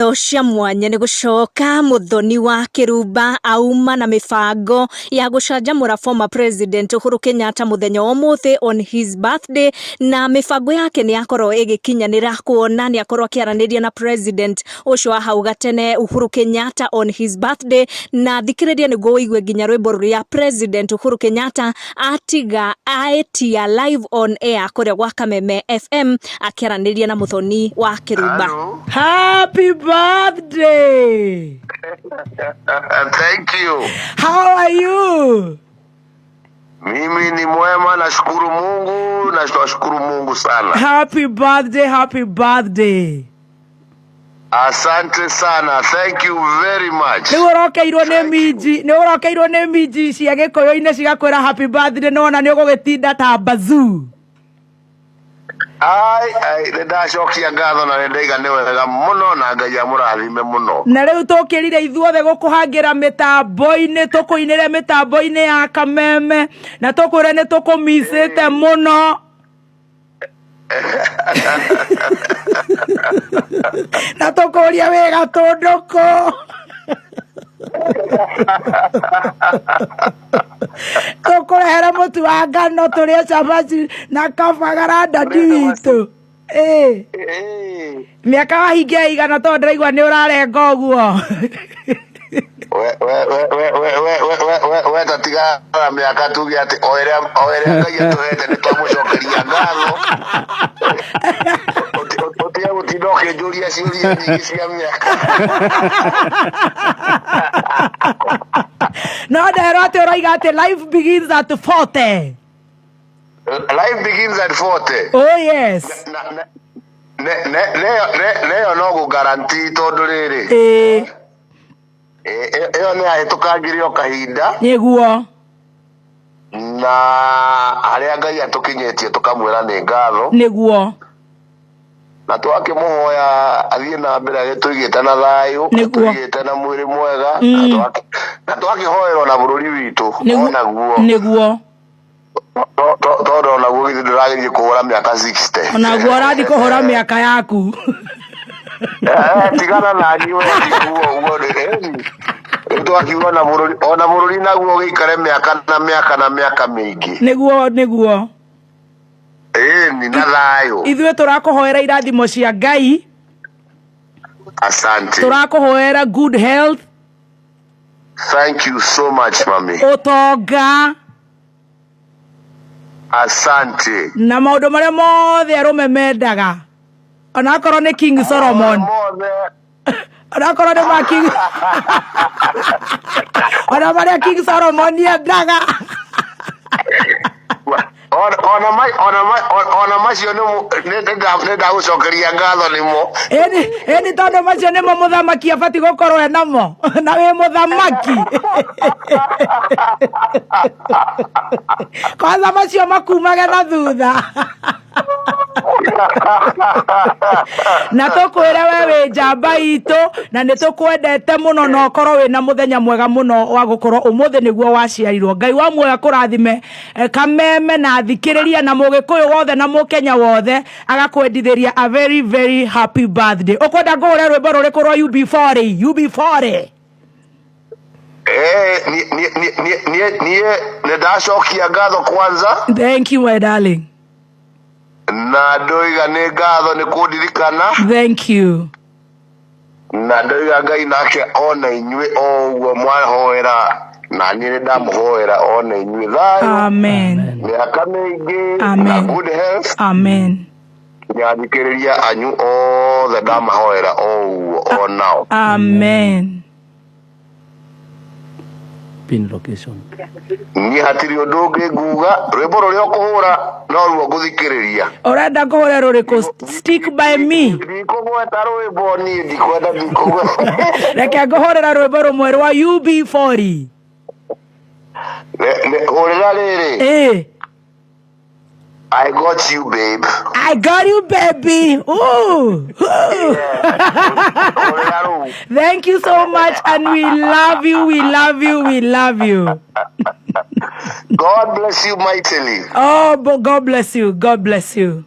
cia mwanya ni gucoka Muthoni wa Kirumba auma na mibango ya gucanjamura former president Uhuru Kenyatta muthenya wa umuthi on his birthday, na mibango yake ni akorwo igikinyanira kuona ni akorwo akiaraniria na president ucio wa hau gatene Uhuru Kenyatta on his birthday, na thikiriria ni go igwe nginya rwimbo ruria president Uhuru Kenyatta atiga aetia live on air kuria gwa Kameme FM akiaraniria na Muthoni wa Kirumba. Happy birthday! Thank you. How are you? Mimi ni mwema, nashukuru Mungu, nashukuru Mungu sana. Happy birthday, happy birthday. Asante sana. Thank you very much. Ni urokeirwo ne miji cia gikoyo-ine cigakwira happy birthday, nona ni ugugitinda ta bazoo. Ai ndacokia ngatho na ndaiga ni wega muno na Ngai amurathime muno. Na riu tukirire ithuothe gukuhangira mitambo-ini, tukuinire mitambo-ini ya Kameme na tukwire ni tukumisite muno. Na tukuria wega tunduko. Tukurehera mutu wa ngano turie cabaci na kabagara ndandi witu. Miaka wahingia igana to ndiraigua ni urarenga uguo. We tatiga miaka tuge ati oerea Ngai atuhete ni twamucokeria ngatho. Otia gutidoke njuria ciuria nyingi cia miaka. No ndero ati uraiga ati life begins at 40. Life begins at 40. Oh yes. Leo no go guarantee tondu riri. Iyo ni ahitukangirio kahinda. Niguo. Na aria Ngai atukinyetie tukamwira ni ngatho. Niguo. Na twakimuhoya athie na mbere agituigite na thayu, tuigite na mwiri mwega, na twakihoerwo na bururi witu onaguo. Niguo. Todo onaguo githi ndiragerie kuhura miaka 60. Onaguo arathi kuhura miaka yaku. Tigana na niwe ndiguo uguo ni. Twakiuga na bururi, ona bururi naguo gikare miaka na miaka mingi. Niguo. Ni na thayu. Ithuĩ turakuhoera irathimo cia Ngai. Asante. Turakuhoera good health. Thank you so much, mami. Utonga. Asante. Na maundu maria mothe arume mendaga. Ona akorwo ni King Solomon. Ona akorwo ni ma King. Ona maria King Solomon yendaga. Ona macio ni ndagucokeria ngatho nimo. Eni tondu macio nimo muthamaki abati gukorwo enamo. Na wi muthamaki. Kwanza macio makumage na thutha. Na tukwire we njamba itu na ni tukwendete muno na ukorwo wina muthenya mwega muno wa gukorwo umuthi niguo waciarirwo. Ngai wa muoyo akurathime Kameme na thikiriria na mugikuyu wothe na mukenya wothe agakwendithiria a very very happy birthday. Ukwenda ngure rwimbo ruriku rwa UB40 ni ndacokia ngatho kwanza. Thank you my darling. Na ndoiga ni ngatho ni kundirikana. Thank you. Na ndoiga Ngai nake ona inyue o uguo mwahoera na ni ndamuhoera ona inyue thayu. Amen. Miaka mingi na good health. Amen. Nyathikiriria anyu othe ndamahoera o uguo o nao. Amen. Pin location. Ni hatiri undu ungi nguga rwimbo ruria ukuhura no ruo nguthikiriria. Urenda kuhura ruriku stick by me. Ndikugweta rwimbo ni ndikwenda ndikugweta. Reke nguhurira rwimbo rumwe rwa UB40. Hurira riri. I got you, babe. I got you, baby. Ooh. Thank you so much, and we love you. We love you. We love you. God bless you mightily. Oh, God bless you. God bless you.